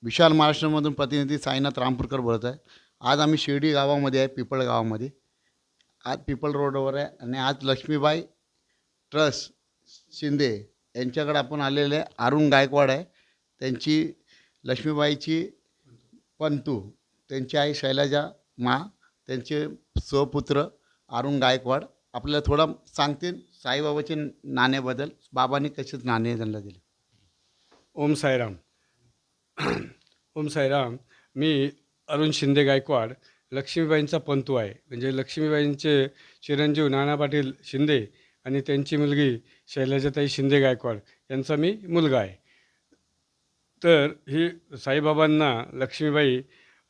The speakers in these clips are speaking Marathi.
विशाल महाराष्ट्रामधून प्रतिनिधी साईनाथ रामपूरकर बोलत आहे. आज आम्ही शिर्डी गावामध्ये आहे, पिपळ गावामध्ये. आज पिपळ रोडवर आहे आणि आज लक्ष्मीबाई ट्रस्ट शिंदे यांच्याकडे आपण आलेले आहे. अरुण गायकवाड आहे त्यांची, लक्ष्मीबाईची पंतू, त्यांची आई शैलजा मा, त्यांचे स्वपुत्र अरुण गायकवाड आपल्याला थोडं सांगतील साईबाबाचे नाण्याबद्दल, बाबांनी कसेच नाणे त्यांना दिले. ओम साईराम. ओम साईराम. मी अरुण शिंदे गायकवाड, लक्ष्मीबाईंचा पंतू आहे. म्हणजे लक्ष्मीबाईंचे चिरंजीव नाना पाटील शिंदे आणि त्यांची मुलगी शैलजाताई शिंदे गायकवाड यांचा मी मुलगा आहे. तर ही साईबाबांना लक्ष्मीबाई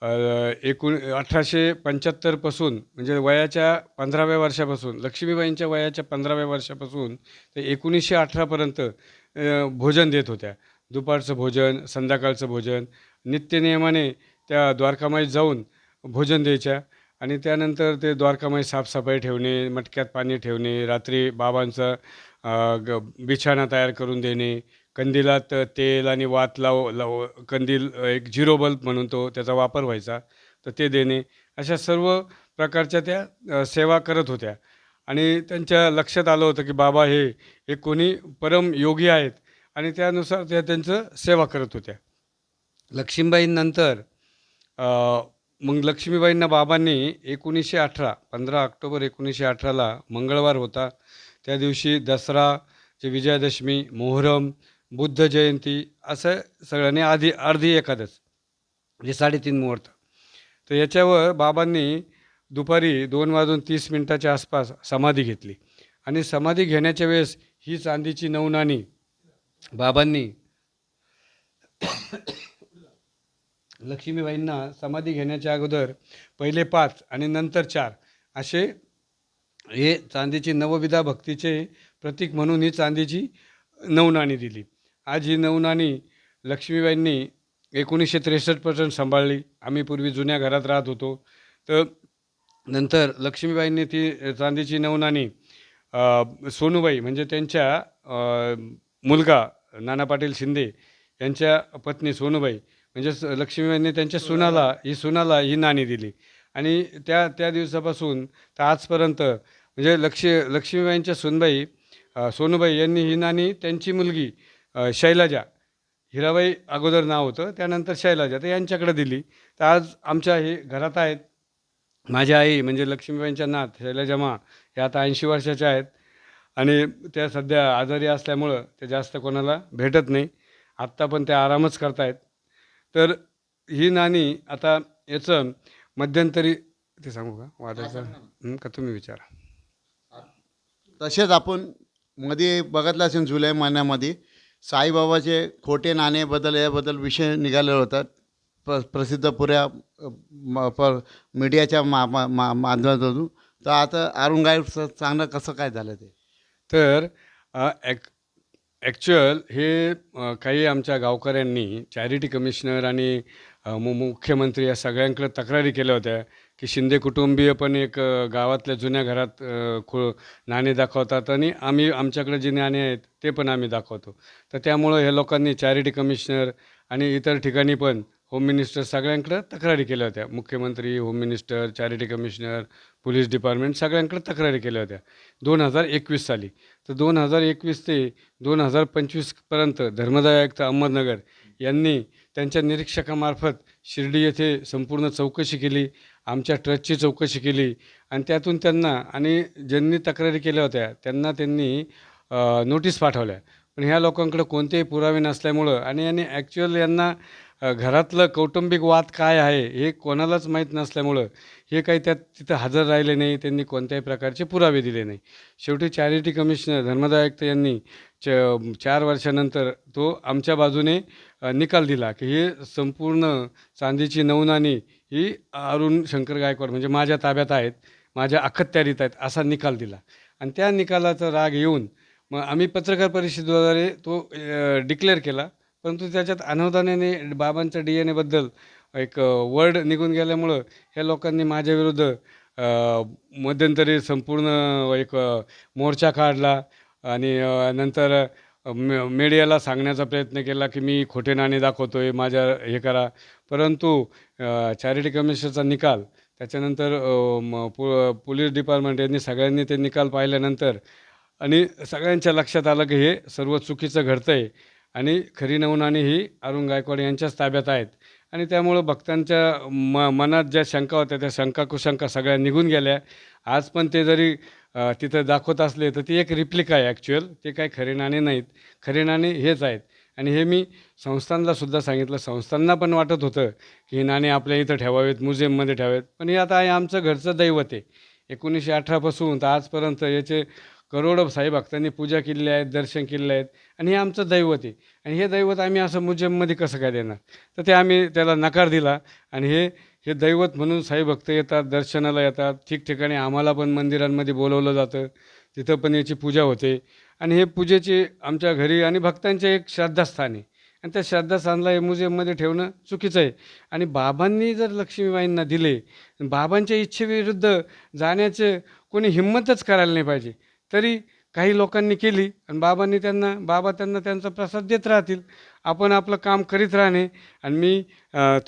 1875पासून म्हणजे वयाच्या 15व्या वर्षापासून, लक्ष्मीबाईंच्या वयाच्या 15व्या वर्षापासून ते 1918पर्यंत भोजन देत होत्या. दुपारचं भोजन, संध्याकाळचं भोजन नित्यनियमाने त्या द्वारकामाईत जाऊन भोजन द्यायच्या. आणि त्यानंतर ते द्वारकामाई साफसफाई ठेवणे, मटक्यात पाणी ठेवणे, रात्री बाबांचा बिछाना तयार करून देणे, कंदिलात तेल आणि वात कंदील एक झिरो बल्ब म्हणून त्याचा वापर व्हायचा, तर ते देणे, अशा सर्व प्रकारच्या त्या सेवा करत होत्या. आणि त्यांच्या लक्षात आलं होतं की बाबा हे कोणी परम योगी आहेत आणि त्यानुसार त्या त्यांचं सेवा करत होत्या. लक्ष्मीबाईंनंतर मग लक्ष्मीबाईंना बाबांनी 15 ऑक्टोबर 1918ला मंगळवार होता, त्या दिवशी दसरा, जे विजयादशमी, मोहरम, बुद्ध जयंती असं सगळ्यांनी अर्धी एकादश म्हणजे 3:30 मुहूर्त. तर याच्यावर बाबांनी दुपारी 2:30 आसपास समाधी घेतली. आणि समाधी घेण्याच्या वेळेस ही चांदीची 9 नाणी बाबांनी लक्ष्मीबाईंना समाधी घेण्याच्या अगोदर पहिले 5 आणि नंतर 4 असे हे चांदीची नवविधा भक्तीचे प्रतीक म्हणून ही चांदीची 9 नाणी दिली. आज ही 9 नाणी लक्ष्मीबाईंनी 1963पर्यंत सांभाळली. आम्ही पूर्वी जुन्या घरात राहत होतो, तर नंतर लक्ष्मीबाईंनी ती चांदीची 9 नाणी सोनूबाई म्हणजे त्यांच्या मुलगा नाना पाटील शिंदे यांच्या पत्नी सोनूबाई म्हणजे लक्ष्मीबाईंनी त्यांच्या सुनाला ही नाणी दिली. आणि त्या दिवसापासून तर आजपर्यंत म्हणजे लक्ष्मीबाईंच्या सुनबाई सोनूबाई यांनी ही नाणी त्यांची मुलगी शैलजा, हिराबाई अगोदर नाव होतं, त्यानंतर शैलजा, तर यांच्याकडे दिली. तर आज आमच्या हे घरात आहेत. माझ्या आई म्हणजे लक्ष्मीबाईंच्या नात शैलजा मा ह्या आता 80 वर्षाच्या आहेत आणि त्या सध्या आजारी असल्यामुळं ते जास्त कोणाला भेटत नाही. आत्ता पण त्या आरामच करतायत. तर ही नाणी आता याचं मध्यंतरी ते सांगू का वादायचं का तुम्ही विचारा. तसेच आपण मध्ये बघितलं असेल जुलै महिन्यामध्ये साईबाबाचे खोटे नाणेबद्दल याबद्दल विषय निघालेला होता, प्रसिद्ध पुऱ्या मीडियाच्या माध्यमातून. तर आता अरुण गायकवाड चांगलं कसं काय झालं ते. तर ॲक्च्युअल हे काही आमच्या गावकऱ्यांनी चॅरिटी कमिशनर आणि मुख्यमंत्री या सगळ्यांकडे तक्रारी केल्या होत्या की शिंदे कुटुंबीय पण एक गावातल्या जुन्या घरात नाणे दाखवतात आणि आमच्याकडे जे नाणे आहेत ते पण आम्ही दाखवतो. तर त्यामुळं ह्या लोकांनी चॅरिटी कमिशनर आणि इतर ठिकाणी पण होम मिनिस्टर सगळ्यांकडे तक्रारी केल्या होत्या. मुख्यमंत्री, home minister, charity commissioner, police department सगळ्यांकडे तक्रारी केल्या होत्या 2021 साली. तर 2021 ते 2025पर्यंत धर्मदाय आयुक्त अहमदनगर यांनी त्यांच्या निरीक्षकामार्फत शिर्डी येथे संपूर्ण चौकशी केली, आमच्या ट्रस्टची चौकशी केली आणि त्यातून त्यांना आणि ज्यांनी तक्रारी केल्या होत्या त्यांनी नोटीस पाठवल्या. पण ह्या लोकांकडे कोणतेही पुरावे नसल्यामुळं आणि ॲक्च्युअल यांना घरातलं कौटुंबिक वाद काय आहे हे कोणालाच माहीत नसल्यामुळं हे काही तिथं हजर राहिले नाही, त्यांनी कोणत्याही प्रकारचे पुरावे दिले नाही. शेवटी चॅरिटी कमिशनर धर्मदाय आयुक्त यांनी 4 वर्षानंतर तो आमच्या बाजूने निकाल दिला की हे संपूर्ण चांदीची 9 नाणी ही अरुण शंकर गायकवाड म्हणजे माझ्या ताब्यात आहेत, माझ्या अखत्यारीत आहेत, असा निकाल दिला. आणि त्या निकालाचा राग येऊन मग आम्ही पत्रकार परिषदेद्वारे तो डिक्लेअर केला. परंतु त्याच्यात अनावधानाने बाबांच्या DNA बद्दल एक वर्ड निघून गेल्यामुळं ह्या लोकांनी माझ्याविरुद्ध मध्यंतरी संपूर्ण एक मोर्चा काढला आणि नंतर मीडियाला सांगण्याचा प्रयत्न केला की मी खोटे नाणे दाखवतो आहे, माझ्या हे करा. परंतु चॅरिटी कमिशनचा निकाल त्याच्यानंतर पोलीस डिपार्टमेंट यांनी सगळ्यांनी ते निकाल पाहिल्यानंतर आणि सगळ्यांच्या लक्षात आलं की हे सर्व चुकीचं घडतं आहे आणि खरी नवनाणी ही अरुण गायकवाड यांच्याच ताब्यात आहेत. आणि त्यामुळं भक्तांच्या मनात ज्या शंका होत्या त्या शंका कुशंका सगळ्या निघून गेल्या. आज पण ते जरी तिथं दाखवत असले तर ती एक रिप्लिका आहे ॲक्च्युअल. ते काही खरे नाणे नाहीत. खरे नाणे हेच आहेत. आणि हे मी संस्थांनासुद्धा सांगितलं. संस्थांना पण वाटत होतं की हे नाणे आपल्या इथं ठेवावेत, म्युझियममध्ये ठेवावेत. पण हे आता हे आमचं घरचं दैवत आहे. 1918 पासून तर आजपर्यंत याचे करोडो साई भक्तांनी पूजा केलेली आहेत, दर्शन केलेले आहेत आणि हे आमचं दैवत आहे. आणि हे दैवत आम्ही असं म्युझियममध्ये कसं काय देणार? तर ते आम्ही त्याला नकार दिला आणि हे हे दैवत म्हणून साई भक्त येतात, दर्शनाला येतात. ठिकठिकाणी आम्हाला पण मंदिरांमध्ये बोलवलं जातं. तिथं पण याची पूजा होते आणि हे पूजेची आमच्या घरी आणि भक्तांचे एक श्रद्धास्थान आहे. आणि त्या श्रद्धास्थानला हे म्युझियममध्ये ठेवणं चुकीचं आहे. आणि बाबांनी जर लक्ष्मीबाईंना दिले, बाबांच्या इच्छेविरुद्ध जाण्याचे कोणी हिंमतच करायला नाही पाहिजे. तरी काही लोकांनी केली आणि बाबा त्यांना त्यांचा प्रसाद देत राहतील. आपण आपलं काम करीत राहणे. आणि मी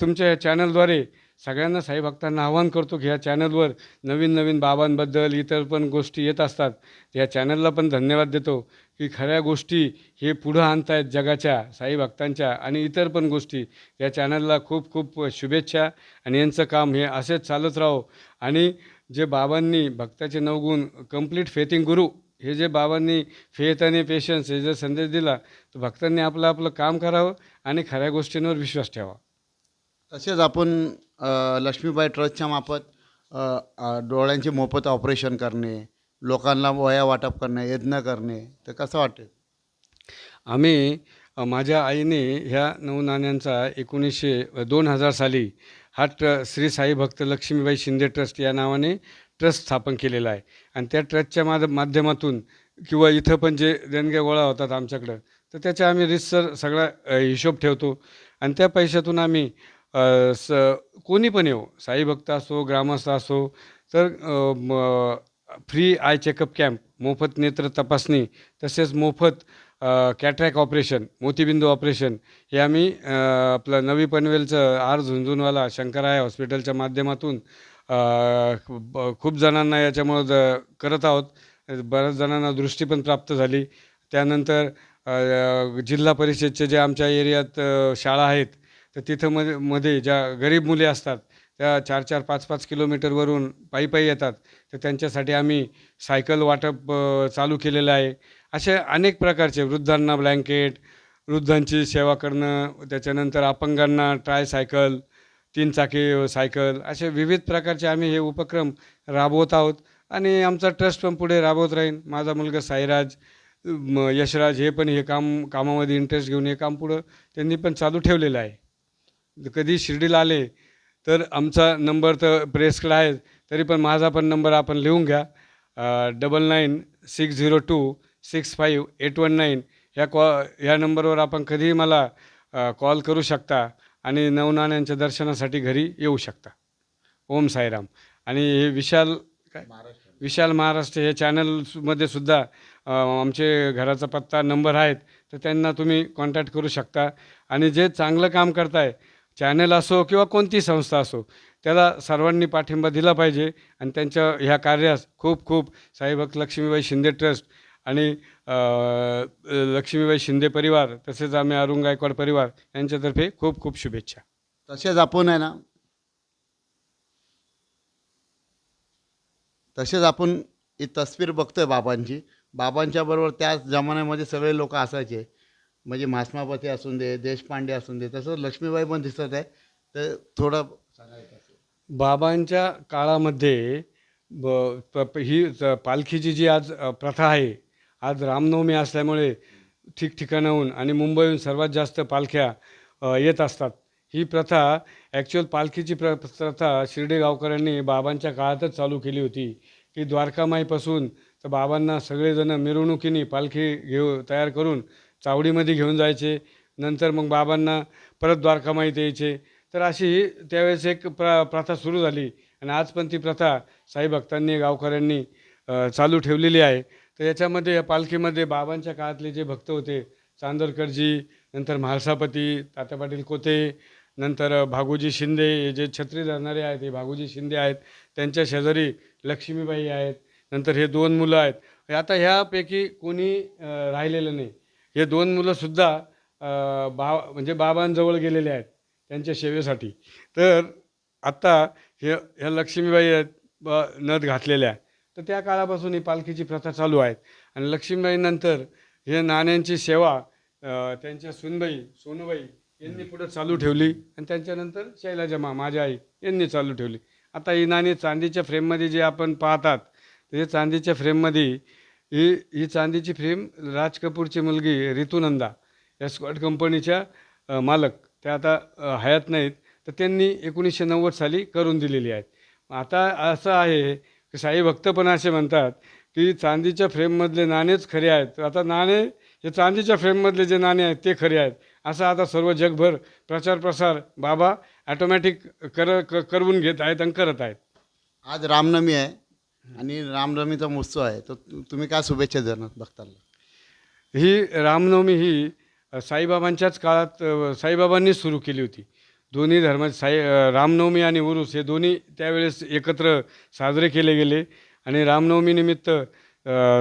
तुमच्या या चॅनलद्वारे सगळ्यांना साई भक्तांना आवाहन करतो की ह्या चॅनलवर नवीन नवीन बाबांबद्दल इतर पण गोष्टी येत असतात. या चॅनलला पण धन्यवाद देतो की खऱ्या गोष्टी हे पुढं आणतायत जगाच्या साई भक्तांच्या आणि इतर पण गोष्टी. या चॅनलला खूप खूप शुभेच्छा आणि यांचं काम हे असेच चालत राहो. आणि जे बाबांनी भक्ताचे नवगुण कंप्लीट फेथ इन गुरु हे जे बाबांनी फेथ आणि पेशन्स हे जर संदेश दिला तर भक्तांनी आपलं आपलं काम करावं आणि खऱ्या गोष्टींवर विश्वास ठेवा. तसेच आपण लक्ष्मीबाई ट्रस्टच्या मार्फत डोळ्यांचे मोफत ऑपरेशन करणे, लोकांना वह्या वाटप करणे, यज्ञ करणे, तर कसं वाटेल? आम्ही माझ्या आईने ह्या नवनाण्यांचा 2000 साली हा श्री साई भक्त लक्ष्मीबाई शिंदे ट्रस्ट या नावाने ट्रस्ट स्थापन केलेला आहे. आणि त्या ट्रस्टच्या माध्यमातून किंवा इथं पण जे देणग्या गोळा होतात आमच्याकडं तर त्याच्या आम्ही रीतसर सगळा हिशोब ठेवतो. आणि त्या पैशातून आम्ही अ, स कोणी पण येऊ, साई भक्त असो, ग्रामस्थ असो, तर फ्री आय चेकअप कॅम्प, मोफत नेत्र तपासणी, तसेच मोफत कॅटरॅक्ट ऑपरेशन, मोतीबिंदू ऑपरेशन हे आम्ही आपलं नवी पनवेलचं झुंझुनवाला शंकराय हॉस्पिटलच्या माध्यमातून खूप जणांना याच्यामुळं करत आहोत. बऱ्याच जणांना दृष्टी पण प्राप्त झाली. त्यानंतर जिल्हा परिषदचे जे आमच्या एरियात शाळा आहेत तर तिथं मध्ये ज्या गरीब मुली असतात त्या 4-4, 5-5 किलोमीटरवरून पायी येतात. तर त्यांच्यासाठी आम्ही सायकल वाटप चालू केलेलं आहे. असे अनेक प्रकारचे वृद्धांना ब्लँकेट, वृद्धांची सेवा करणं, त्याच्यानंतर अपंगांना ट्रायसायकल, 3 चाकी सायकल, असे विविध प्रकारचे आम्ही हे उपक्रम राबवत आहोत. आणि आमचा ट्रस्ट पण पुढे राबवत राहील. माझा मुलगा साईराज, यशराज हे पण हे कामामध्ये इंटरेस्ट घेऊन हे काम पुढं त्यांनी पण चालू ठेवलेलं आहे. कधी शिर्डीला आले तर आमचा नंबर तर प्रेसकडे आहे, तरी पण माझा पण नंबर आपण लिहून घ्या. 9960265819 ह्या नंबरवर आपण कधीही मला कॉल करू शकता आणि नवनाण्यांच्या दर्शनासाठी घरी येऊ शकता. ओम साईराम. आणि हे विशाल महाराष्ट्र हे चॅनलमध्ये सुद्धा आमचे घराचा पत्ता नंबर आहेत, तर त्यांना तुम्ही कॉन्टॅक्ट करू शकता. आणि जे चांगलं काम करताय, चॅनल असो किंवा कोणती संस्था असो, त्याला सर्वांनी पाठिंबा दिला पाहिजे. आणि त्यांच्या ह्या कार्यास खूप खूप साईभक्त लक्ष्मीबाई शिंदे ट्रस्ट आणि लक्ष्मीबाई शिंदे परिवार तसेच आम्ही अरुण गायकवाड परिवार यांच्यातर्फे खूप खूप शुभेच्छा. तसेच आपण आहे ना, तसेच आपण ही तस्वीर बघतोय बाबांची. बाबांच्या बरोबर त्याच जमान्यामध्ये सगळे लोक असायचे. म्हणजे महात्मापती असून दे, देशपांडे असून दे, तसंच लक्ष्मीबाई पण दिसत आहे. तर थोडं सांगायचं असेल. बाबांच्या काळामध्ये ब ही पालखीची जी आज प्रथा आहे, आज रामनवमी असल्यामुळे ठिकठिकाणाहून आणि मुंबईहून सर्वात जास्त पालख्या येत असतात. ही प्रथा ॲक्च्युअल पालखीची प्रथा शिर्डी गावकऱ्यांनी बाबांच्या काळातच चालू केली होती की द्वारकामाईपासून तर बाबांना सगळेजण मिरवणुकीने पालखी तयार करून चावडीमध्ये घेऊन जायचे. नंतर मग बाबांना परत द्वारकामाईत यायचे. तर अशी ही त्यावेळेस एक प्रथा सुरू झाली आणि आज पण ती प्रथा साई भक्तांनी गावकऱ्यांनी चालू ठेवलेली आहे. तर याच्यामध्ये या पालखीमध्ये बाबांच्या काळातले जे भक्त होते, चांदोरकरजी, नंतर म्हाळसापती, तात्या पाटील कोते, नंतर भागोजी शिंदे, हे जे छत्री धरणारे आहेत हे भागोजी शिंदे आहेत. त्यांच्या शेजारी लक्ष्मीबाई आहेत. नंतर हे 2 मुलं आहेत. आता ह्यापैकी कोणी राहिलेलं नाही. हे 2 मुलंसुद्धा म्हणजे बाबांजवळ गेलेले आहेत त्यांच्या सेवेसाठी. तर आत्ता ह्या लक्ष्मीबाई आहेत नथ घातलेल्या, तर त्या काळापासून ही पालखीची प्रथा चालू आहे. आणि लक्ष्मीबाईनंतर हे नाण्यांची सेवा त्यांच्या सुनबाई सोनूबाई यांनी पुढं चालू ठेवली आणि त्यांच्यानंतर शैलजामा माझ्या आई यांनी चालू ठेवली. आता ही नाणी चांदीच्या फ्रेममध्ये जे आपण पाहतात, तर हे चांदीच्या फ्रेममध्ये ही ही चांदीची फ्रेम राज कपूरची मुलगी रितुनंदा या स्कॉट कंपनीच्या मालक त्या आता हयात नाहीत, तर त्यांनी 1990 साली करून दिलेली आहेत. आता असं आहे की साई भक्त पण असे म्हणतात की चांदीच्या फ्रेममधले नाणेच खरे आहेत. आता नाणे हे चांदीच्या फ्रेममधले जे नाणे आहेत ते खरे आहेत, असं आता सर्व जगभर प्रचार प्रसार बाबा ॲटोमॅटिक करवून घेत आहेत आणि करत आहेत. आज रामनवमी आहे आणि रामनवमीचा महोत्सव आहे, तर तुम्ही काय शुभेच्छा देणार भक्तांना? ही रामनवमी ही साईबाबांच्याच काळात साईबाबांनीच सुरू केली होती. दोन्ही धर्मात रामनवमी आणि उरूस हे दोन्ही त्यावेळेस एकत्र साजरे केले गेले. आणि रामनवमीनिमित्त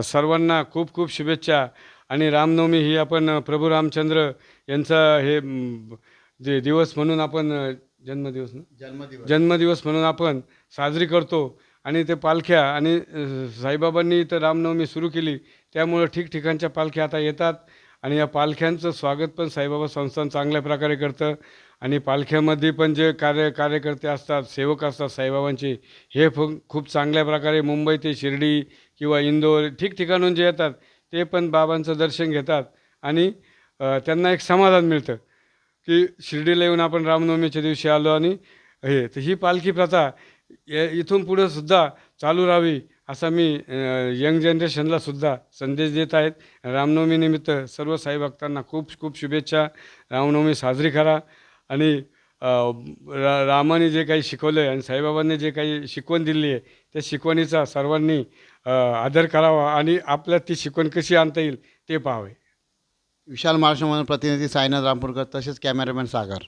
सर्वांना खूप खूप शुभेच्छा. आणि रामनवमी ही आपण प्रभू रामचंद्र यांचा हे जे दिवस म्हणून आपण जन्मदिवस ना जन्मदिवस. जन्मदिवस म्हणून आपण साजरी करतो. आणि ते पालख्या आणि साईबाबांनी इथं रामनवमी सुरू केली, त्यामुळं ठिकठिकाणच्या पालख्या आता येतात. आणि या पालख्यांचं स्वागत पण साईबाबा संस्थान चांगल्या प्रकारे करतं. आणि पालख्यामध्ये पण जे कार्यकर्ते असतात, सेवक असतात साईबाबांचे, हे खूप चांगल्या प्रकारे मुंबई ते शिर्डी किंवा इंदोर ठिकठिकाणून जे येतात ते पण बाबांचं दर्शन घेतात. आणि त्यांना एक समाधान मिळतं की शिर्डीला येऊन आपण रामनवमीच्या दिवशी आलो. आणि हे तर ही पालखी प्रथा इथून पुढं सुद्धा चालू राहावी असा मी यंग जनरेशनला सुद्धा संदेश देत आहेत. रामनवमीनिमित्त सर्व साई भक्तांना खूप खूप शुभेच्छा. रामनवमी साजरी करा. आणि रामाने जे काही शिकवलं आहे आणि साईबाबांनी जे काही शिकवण दिली आहे त्या शिकवणीचा सर्वांनी आदर करावा आणि आपल्यात ती शिकवण कशी आणता येईल ते पाहावे. विशाल महाराष्ट्र प्रतिनिधी साईनाथ रामपूरकर, तसेच कॅमेरामॅन सागर.